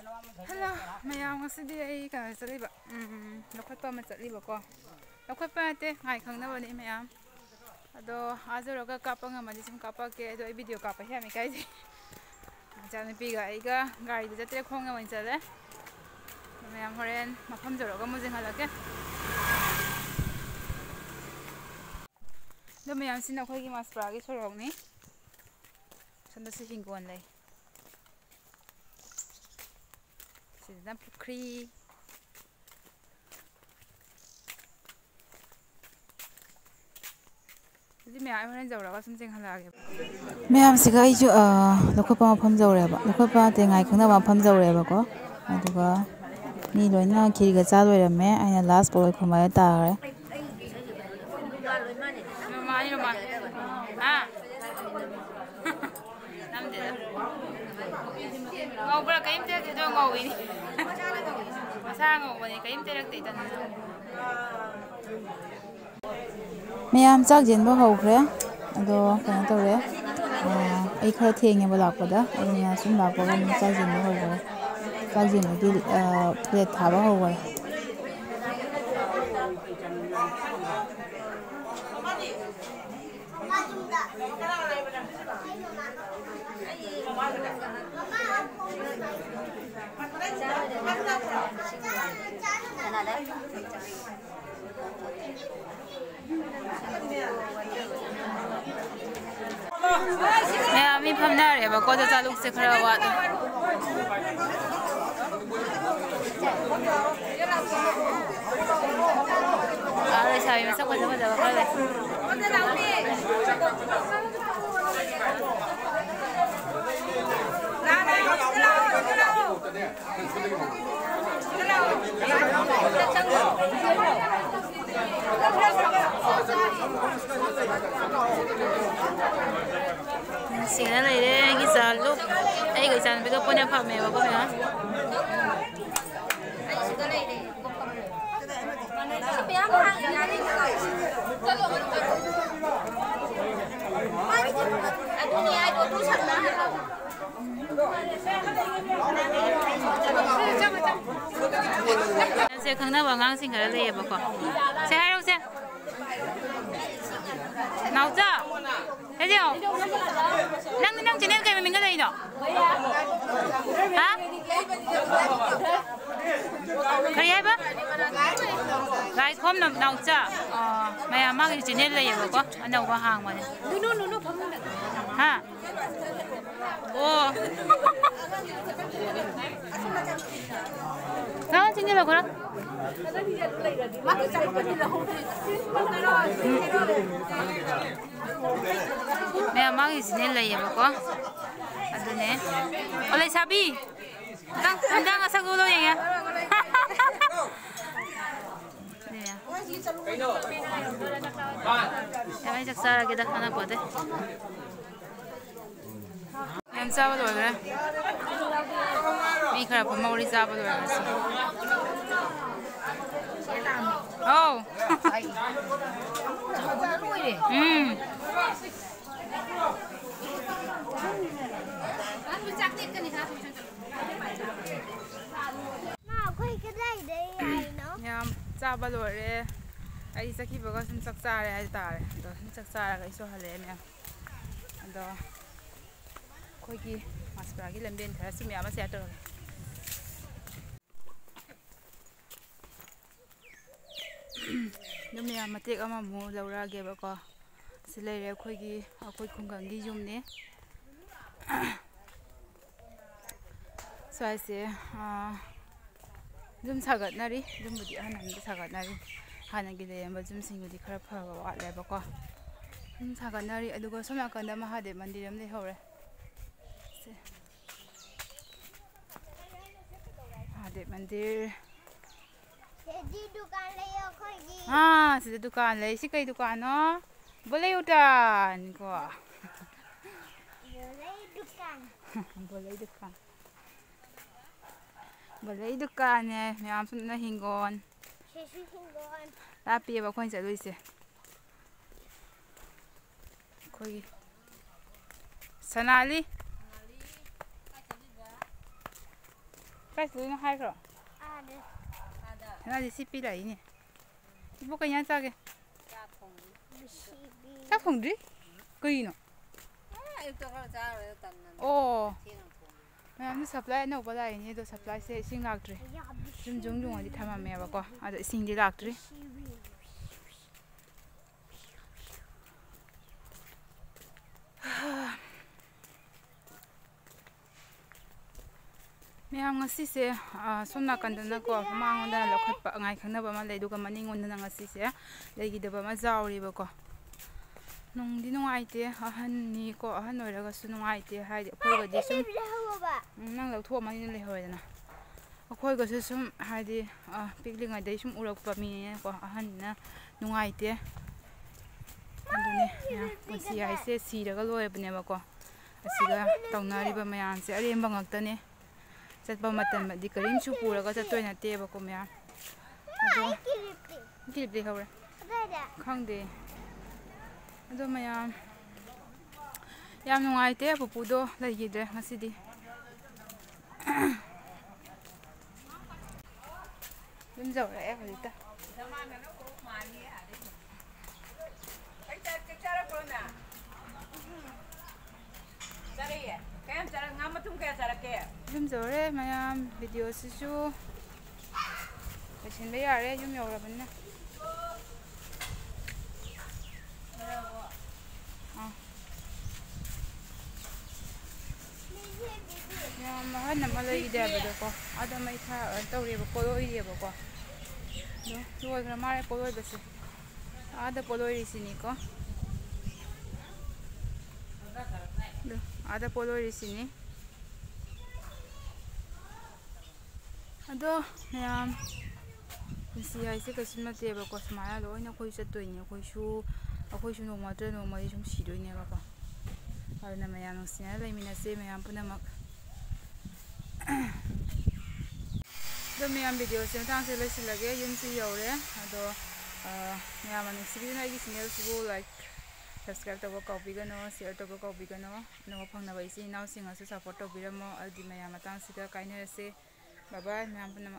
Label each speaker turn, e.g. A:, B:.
A: Hello, mayam ngasi ay ka saliba. Lokhat pa matsaliba ko. Lokhat pa ate, ngai khang na bani mayam. Ado azuro ka kapa nga madi sim kapa ke ado video kapa he mi kai ji. Jana piga aiga gari de jatre khong nga man chale. Mayam horen mafam joro ga mujing halake. Do mayam sin akhoi gi maspra gi sorok ni. Sanda si hinggon lai. Sida pukri. Ma'am siga iju lokapa mafam jawreba lokapa te ngai khangna mafam jawreba ko aduga ni loina khiriga cha loirame aina last boy khumai tare ngobra kaim te do ngowi masa ngobani kaim te rak te tan mayam chak jen ba hokre ado kana tore ai khara thenge ba lakpada aina sum lakpa ga chak jen ba hokre chak jen di plate thaba hokre मैं अभी फमना रहे बको तो चालू से खड़ा हुआ था अरे शादी में सब कुछ जगह कर ले Sina này đấy, cái giờ lúc ấy cái giờ bây giờ con em phạm mẹ vào con nhá. Sẽ khăng nào ngang sinh cái này bao con. Sẽ hay đâu sẽ? Nào chưa? Thấy chưa? Năng chỉ nên cái mình cái gì nhở? Hả? Cái gì vậy? Gái không nào chưa? Mày mang cái chỉ nên là gì vậy? Anh đâu có hàng mà nhỉ? Hả? Ô. Sao chỉ nên là cái đó? Mẹ mang cái gì nên là gì vậy con? Anh này, ở đây Sabi, đang ở sao cô đâu vậy? Em chắc sao cái đó ăn apa đấy? Em sao rồi đấy? Mi khara mau đi sao rồi? Oh. Nham cha ba loi re ai sakhi baga sum saksa re ai ta re do sum saksa ga iso hale me ando khoi ki maspra gi lemben thara sim ya ma se ator num ya matek ama mu laura ge ba ko silai re khoi gi akhoi khungang gi yum ne sai se zum sagat nari zum budi hanan sagat nari hanan gi le ba zum sing budi khara pha ga wa le ba ko zum sagat nari adugo somna kanda mahadev mandiram le hore se mahadev mandir
B: di dukan le yo khoi gi
A: se dukan le si kai dukan no boleh udan ko boleh dukan Boleh dukan ya, ma'am sun na hinggon.
B: hinggon.
A: Tapi ba khoi chalu se. Khoi Sanali. Cái thứ nó hay rồi.
B: Ada.
A: Thế là gì CP đấy nhỉ? Bố cái nhá sao kìa?
B: Bisibi.
A: Chắc không đi. Kỳ nó. Ồ. Mẹ nó supply nó bao đây nhỉ? Đồ supply sẽ sinh lạc rồi. Zum zum dùng đi tham mẹ bà con. À, sinh đi lạc rồi. Meyam ngasi se somna kandana ko mangonda lokhat ngai khangna ba ma leidu ka maning on na ngasi se leigi da ba ma zawri ba ko nong di nong aite ahan ni ko ahan oira ga su nong aite hai khoi ga di sum nang lau tho ma ni le hoi na khoi ga su sum hai di pikling ai dai sum urak pa mi ko ahan na nong aite andune ya pusi ai se si da ga loi bne ba ko asiga tawnari ba mayan se arem ba ngak ta ne Chatpa matan di karim chu pura ka chatoi na te ba ko mya ado clip de hawra khang de ado maya yam nungai te pupu do lai gi de ngasi di dum jaw ra e khali ta Dum jaw re maya video su chu Machin ba yare yum yaw ra ban na ma han na ma lai de ba do ko ada mai tha tawre ba ko loi de ba ko do loi gra mare ko loi ba se ada ko loi ri sini ko do ada ko loi ri sini ado meyam si ai se ka sima te ba ko smaya lo ina khoi chatoi ni khoi shu no ma tre no ma sum si doi ne ba ko ana meyam no sia lai mina se meyam puna mak do meyam video se tang se le si lage yum si yo re ado meyam an si na gi channel su like subscribe to ko bi ga no share to ko bi ga no no phang na bai si now singa su support to bi ra mo adi meyam tang si ga kai ne se bye bye meyam puna